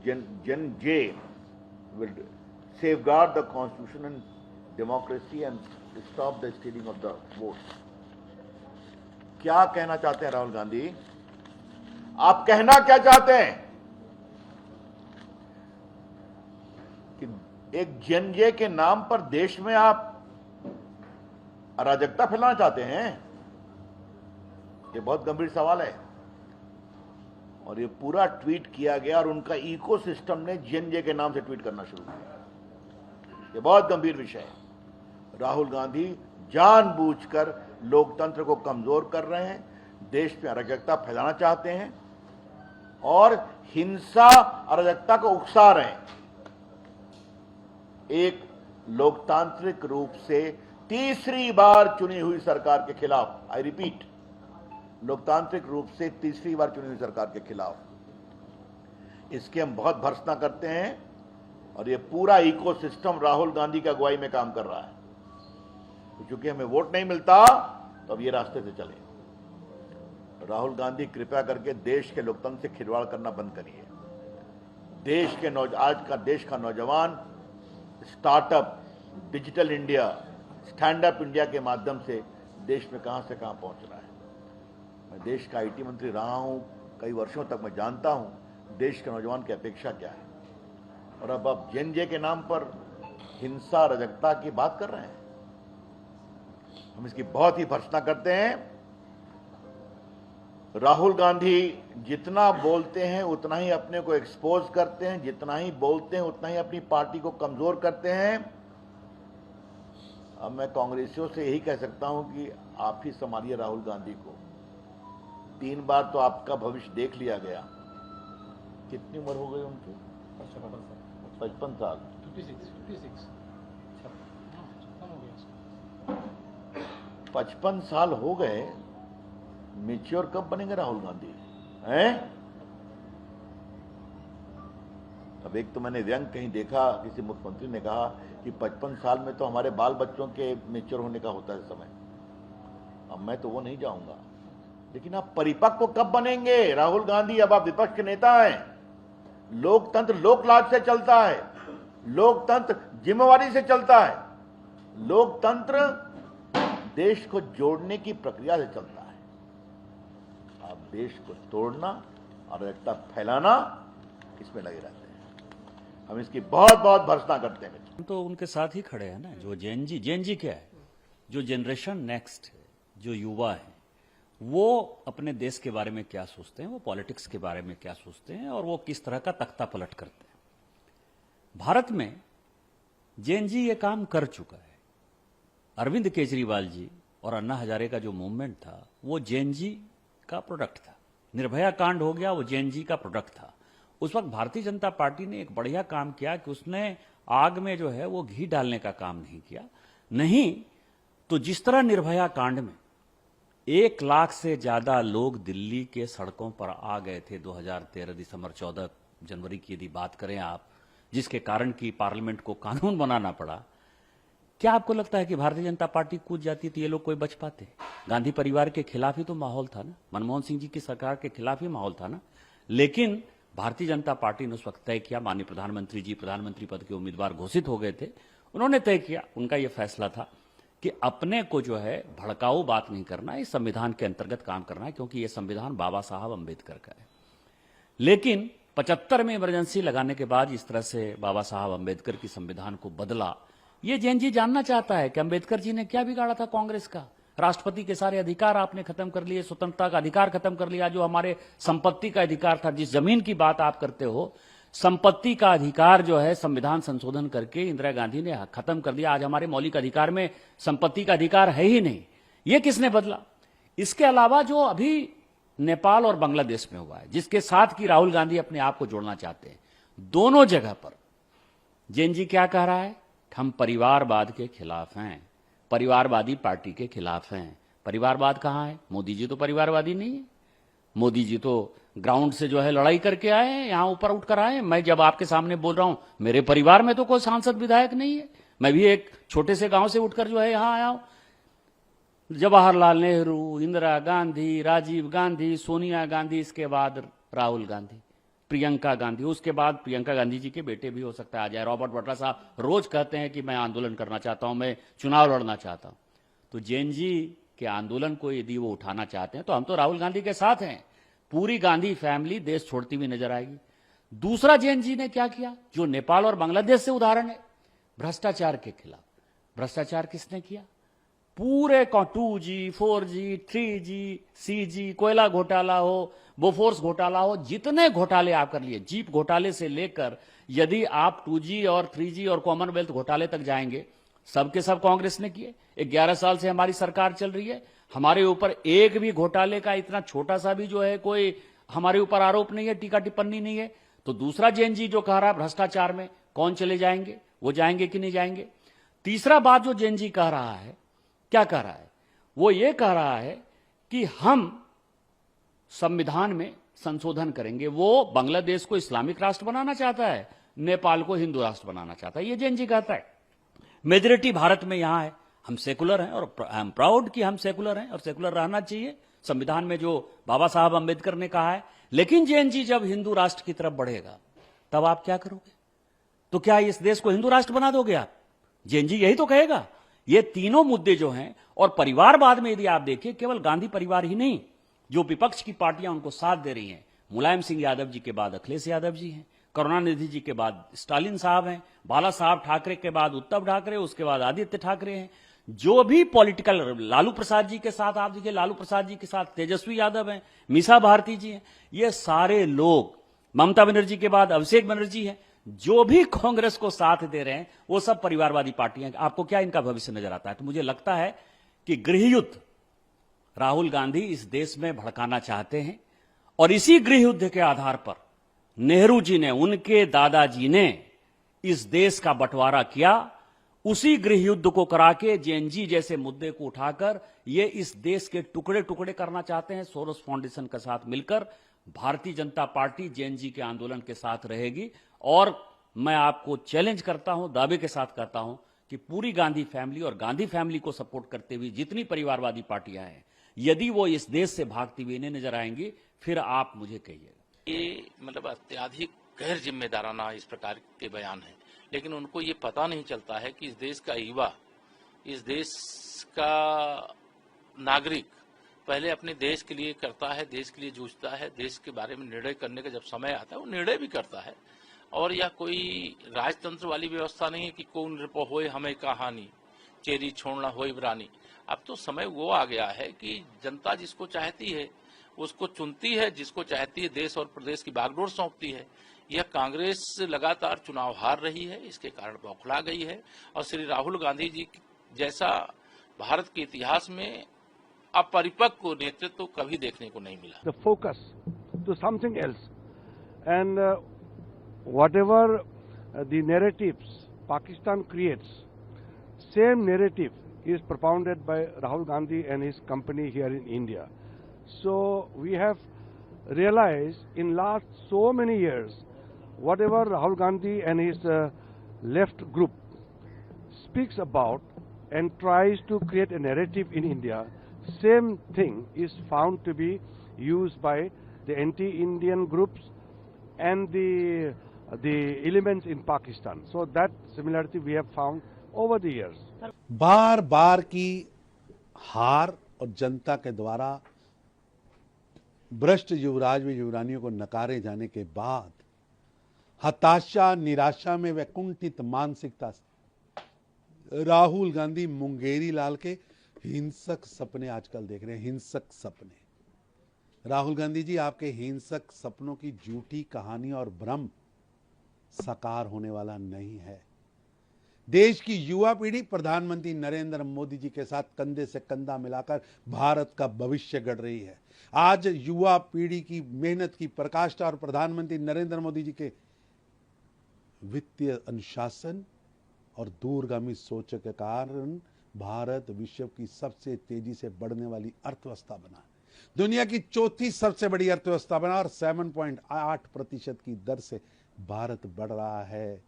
Gen J will safeguard the constitution and democracy and stop the stealing of the votes. क्या कहना चाहते हैं राहुल गांधी? आप कहना क्या चाहते हैं? कि एक जेन जे के नाम पर देश में आप अराजकता फैलाना चाहते हैं? ये बहुत गंभीर सवाल है। और ये पूरा ट्वीट किया गया और उनका इकोसिस्टम ने जेन जे के नाम से ट्वीट करना शुरू किया। ये बहुत गंभीर विषय है। राहुल गांधी जानबूझकर लोकतंत्र को कमजोर कर रहे हैं, देश में अराजकता फैलाना चाहते हैं और हिंसा अराजकता को उकसा रहे हैं। एक लोकतांत्रिक रूप से तीसरी बार चुनी हुई सरकार के खिलाफ, आई रिपीट, लोकतांत्रिक रूप से तीसरी बार चुनी हुई सरकार के खिलाफ इसकी हम बहुत भर्त्सना करते हैं। और ये पूरा इकोसिस्टम राहुल गांधी की अगुवाई में काम कर रहा है। तो चूंकि हमें वोट नहीं मिलता तो अब ये रास्ते से चले। राहुल गांधी कृपया करके देश के लोकतंत्र से खिलवाड़ करना बंद करिए। आज का देश का नौजवान startup, digital India, stand up India के माध्यम से देश में कहां से कहां पहुंच रहा है। मैं देश का आईटी मंत्री रहा हूं कई वर्षों तक, मैं जानता हूं देश के नौजवान की अपेक्षा क्या है। और अब आप जेन जे के नाम पर हिंसा अराजकता की बात कर रहे हैं। हम इसकी बहुत ही भर्त्सना करते हैं। राहुल गांधी जितना बोलते हैं उतना ही अपने को एक्सपोज करते हैं, जितना ही बोलते हैं उतना ही अपनी पार्टी को कमजोर करते हैं। अब मैं कांग्रेसियों से यही कह सकता हूं कि आप ही संभालिए राहुल गांधी को। 3 बार तो आपका भविष्य देख लिया गया। कितनी उम्र हो गई उनकी? 55 साल। 55 साल हो गए। मैच्योर कब बनेंगे राहुल गांधी हैं? अब एक तो मैंने व्यंग कहीं देखा, किसी मुख्यमंत्री ने कहा कि 55 साल में तो हमारे बाल बच्चों के मैच्योर होने का होता है समय। अब मैं तो वो नहीं जाऊंगा। लेकिन आप परिपक्व कब बनेंगे राहुल गांधी? अब आप विपक्ष के नेता हैं। लोकतंत्र लोकलाज से चलता है, लोकतंत्र जिम्मेवारी से चलता है, लोकतंत्र देश को जोड़ने की प्रक्रिया से चलता है। आप देश को तोड़ना, अराजकता फैलाना, इसमें लगे रहते हैं। हम इसकी बहुत बहुत भर्त्सना करते हैं। हम तो उनके साथ ही खड़े हैं ना। जो जेन जी क्या है? जो जनरेशन नेक्स्ट है, जो युवा है, वो अपने देश के बारे में क्या सोचते हैं, वो पॉलिटिक्स के बारे में क्या सोचते हैं और वो किस तरह का तख्ता पलट करते हैं। भारत में जेन जी ये काम कर चुका है। अरविंद केजरीवाल जी और अन्ना हजारे का जो मूवमेंट था वो जेन जी का प्रोडक्ट था। निर्भया कांड हो गया, वो जेन जी का प्रोडक्ट था। उस वक्त भारतीय जनता पार्टी ने एक बढ़िया काम किया कि उसने आग में जो है वो घी डालने का काम नहीं किया। नहीं तो जिस तरह निर्भया कांड में 1 लाख से ज्यादा लोग दिल्ली के सड़कों पर आ गए थे 2013 दिसंबर 14 जनवरी की यदि बात करें आप, जिसके कारण कि पार्लियामेंट को कानून बनाना पड़ा, क्या आपको लगता है कि भारतीय जनता पार्टी कूद जाती तो ये लोग कोई बच पाते? गांधी परिवार के खिलाफ ही तो माहौल था ना, मनमोहन सिंह जी की सरकार के खिलाफ ही माहौल था ना। लेकिन भारतीय जनता पार्टी ने उस वक्त तय किया, माननीय प्रधानमंत्री जी प्रधानमंत्री पद के उम्मीदवार घोषित हो गए थे, उन्होंने तय किया, उनका यह फैसला था कि अपने को जो है भड़काऊ बात नहीं करना है, इस संविधान के अंतर्गत काम करना है, क्योंकि यह संविधान बाबा साहब अंबेडकर का है। लेकिन 75 में इमरजेंसी लगाने के बाद इस तरह से बाबा साहब अंबेडकर की संविधान को बदला। ये जेन जी जानना चाहता है कि अंबेडकर जी ने क्या बिगाड़ा था कांग्रेस का। राष्ट्रपति के सारे अधिकार आपने खत्म कर लिए, स्वतंत्रता का अधिकार खत्म कर लिया, जो हमारे संपत्ति का अधिकार था, जिस जमीन की बात आप करते हो, संपत्ति का अधिकार जो है संविधान संशोधन करके इंदिरा गांधी ने खत्म कर दिया। आज हमारे मौलिक अधिकार में संपत्ति का अधिकार है ही नहीं। ये किसने बदला? इसके अलावा जो अभी नेपाल और बांग्लादेश में हुआ है, जिसके साथ की राहुल गांधी अपने आप को जोड़ना चाहते हैं, दोनों जगह पर जेन जी क्या कह रहा है? हम परिवारवाद के खिलाफ हैं, परिवारवादी पार्टी के खिलाफ हैं। परिवारवाद कहां है? मोदी जी तो परिवारवादी नहीं है। मोदी जी तो ग्राउंड से जो है लड़ाई करके आए हैं, यहां ऊपर उठकर आए हैं। मैं जब आपके सामने बोल रहा हूं, मेरे परिवार में तो कोई सांसद विधायक नहीं है। मैं भी एक छोटे से गांव से उठकर जो है यहां आया हूं। जवाहरलाल नेहरू, इंदिरा गांधी, राजीव गांधी, सोनिया गांधी, इसके बाद राहुल गांधी। प्रियंका गांधी, उसके बाद प्रियंका गांधी जी के बेटे भी हो सकता है आ जाए। रॉबर्ट वाड्रा साहब रोज कहते हैं कि मैं आंदोलन करना चाहता हूं, मैं चुनाव लड़ना चाहता हूं। तो जैन जी के आंदोलन को यदि वो उठाना चाहते हैं तो हम तो राहुल गांधी के साथ हैं। पूरी गांधी फैमिली देश छोड़ती हुई नजर आएगी। दूसरा जैन जी ने क्या किया, जो नेपाल और बांग्लादेश से उदाहरण है, भ्रष्टाचार के खिलाफ। भ्रष्टाचार किसने किया? पूरे 2G, 4G, 3G, CG, कोयला घोटाला हो, बोफोर्स घोटाला हो, जितने घोटाले आप कर लिए, जीप घोटाले से लेकर यदि आप 2G और 3G और कॉमनवेल्थ घोटाले तक जाएंगे, सबके सब कांग्रेस ने किए। 11 साल से हमारी सरकार चल रही है, हमारे ऊपर एक भी घोटाले का इतना छोटा सा भी जो है कोई हमारे ऊपर आरोप नहीं है, टीका टिप्पणी नहीं है। तो दूसरा जैन जी जो कह रहा है भ्रष्टाचार में कौन चले जाएंगे, वो जाएंगे कि नहीं जाएंगे। तीसरा बात जो जैन जी कह रहा है, क्या कह रहा है, वो ये कह रहा है कि हम संविधान में संशोधन करेंगे। वो बांग्लादेश को इस्लामिक राष्ट्र बनाना चाहता है, नेपाल को हिंदू राष्ट्र बनाना चाहता है, ये जैन जी कहता है। मेजोरिटी भारत में यहां है, हम सेकुलर हैं और आई एम प्राउड कि हम सेकुलर हैं और सेकुलर रहना चाहिए, संविधान में जो बाबा साहब अंबेडकर ने कहा है। लेकिन जैन जी जब हिंदू राष्ट्र की तरफ बढ़ेगा तब आप क्या करोगे? तो क्या इस देश को हिंदू राष्ट्र बना दोगे आप? जैन जी यही तो कहेगा। ये तीनों मुद्दे जो हैं, और परिवारवाद में यदि आप देखिए, केवल गांधी परिवार ही नहीं, जो विपक्ष की पार्टियां उनको साथ दे रही हैं, मुलायम सिंह यादव जी के बाद अखिलेश यादव जी हैं, करुणानिधि जी के बाद स्टालिन साहब हैं, बाला साहब ठाकरे के बाद उद्धव ठाकरे, उसके बाद आदित्य ठाकरे हैं। जो भी पॉलिटिकल, लालू प्रसाद जी के साथ आप देखिए, लालू प्रसाद जी के साथ तेजस्वी यादव हैं, मीसा भारती जी हैं, ये सारे लोग, ममता बनर्जी के बाद अभिषेक बनर्जी हैं, जो भी कांग्रेस को साथ दे रहे हैं वो सब परिवारवादी पार्टियां। आपको क्या इनका भविष्य नजर आता है? तो मुझे लगता है कि गृह युद्ध राहुल गांधी इस देश में भड़काना चाहते हैं, और इसी गृह युद्ध के आधार पर नेहरू जी ने, उनके दादाजी ने इस देश का बंटवारा किया। उसी गृह युद्ध को करा के जेएनजी जैसे मुद्दे को उठाकर ये इस देश के टुकड़े टुकड़े करना चाहते हैं। सोरोस फाउंडेशन के साथ मिलकर भारतीय जनता पार्टी जेएनजी के आंदोलन के साथ रहेगी। और मैं आपको चैलेंज करता हूं, दावे के साथ कहता हूं कि पूरी गांधी फैमिली और गांधी फैमिली को सपोर्ट करते हुए जितनी परिवारवादी पार्टियां हैं, यदि वो इस देश से भागती हुई नहीं नजर आएंगी, फिर आप मुझे कहिएगा। ये मतलब अत्यधिक गैर जिम्मेदाराना इस प्रकार के बयान है, लेकिन उनको ये पता नहीं चलता है कि इस देश का युवा, इस देश का नागरिक पहले अपने देश के लिए करता है, देश के लिए जूझता है, देश के बारे में निर्णय करने का जब समय आता है वो निर्णय भी करता है। और यह कोई राजतंत्र वाली व्यवस्था नहीं है कि कौन होए हमें कहानी, चेरी छोड़ना होए बरानी। अब तो समय वो आ गया है कि जनता जिसको चाहती है उसको चुनती है, जिसको चाहती है देश और प्रदेश की बागडोर सौंपती है। यह कांग्रेस लगातार चुनाव हार रही है, इसके कारण बौखला गई है। और श्री राहुल गांधी जी जैसा भारत के इतिहास में अपरिपक्व नेतृत्व कभी देखने को नहीं मिला। The focus to something else, and whatever the narratives Pakistan creates, same narrative is propounded by Rahul Gandhi and his company here in India. So we have realized in last so many years, whatever Rahul Gandhi and his left group speaks about and tries to create a narrative in India, same thing is found to be used by the anti-Indian groups and the elements in Pakistan. So that similarity we have found over the years. बार बार की हार और जनता के द्वारा भ्रष्ट युवराज व युवरानियों को नकारे जाने के बाद हताशा, निराशा में वैकुंठित मानसिकता से राहुल गांधी मुंगेरी लाल के हिंसक सपने आजकल देख रहे हैं। हिंसक सपने। राहुल गांधी जी, आपके हिंसक सपनों की झूठी कहानी और भ्रम साकार होने वाला नहीं है। देश की युवा पीढ़ी प्रधानमंत्री नरेंद्र मोदी जी के साथ कंधे से कंधा मिलाकर भारत का भविष्य गढ़ रही है। आज युवा पीढ़ी की मेहनत की पराकाष्ठा और प्रधानमंत्री नरेंद्र मोदी जी के वित्तीय अनुशासन और दूरगामी सोच के कारण भारत विश्व की सबसे तेजी से बढ़ने वाली अर्थव्यवस्था बना, दुनिया की चौथी सबसे बड़ी अर्थव्यवस्था बना और 7.8% की दर से भारत बढ़ रहा है।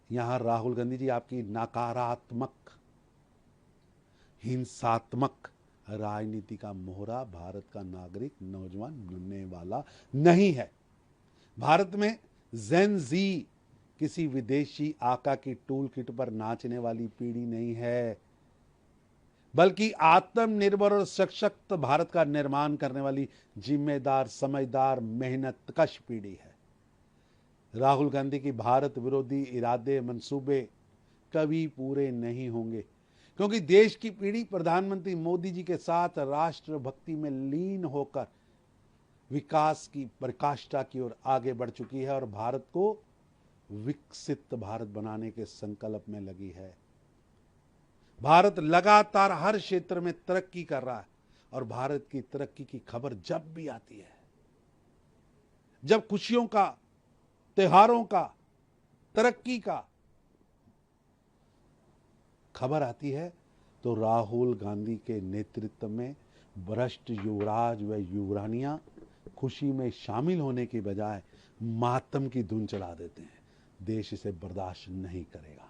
यहां राहुल गांधी जी आपकी नकारात्मक, हिंसात्मक राजनीति का मोहरा भारत का नागरिक, नौजवान बनने वाला नहीं है। भारत में जेन जी किसी विदेशी आका की टूल किट पर नाचने वाली पीढ़ी नहीं है, बल्कि आत्मनिर्भर और सशक्त भारत का निर्माण करने वाली जिम्मेदार, समझदार, मेहनतकश पीढ़ी है। राहुल गांधी की भारत विरोधी इरादे, मंसूबे कभी पूरे नहीं होंगे, क्योंकि देश की पीढ़ी प्रधानमंत्री मोदी जी के साथ राष्ट्रभक्ति में लीन होकर विकास की पराकाष्ठा की ओर आगे बढ़ चुकी है और भारत को विकसित भारत बनाने के संकल्प में लगी है। भारत लगातार हर क्षेत्र में तरक्की कर रहा है और भारत की तरक्की की खबर जब भी आती है, जब खुशियों का, त्योहारों का, तरक्की का खबर आती है, तो राहुल गांधी के नेतृत्व में भ्रष्ट युवराज व युवरानियां खुशी में शामिल होने की बजाय मातम की धुन चला देते हैं। देश इसे बर्दाश्त नहीं करेगा।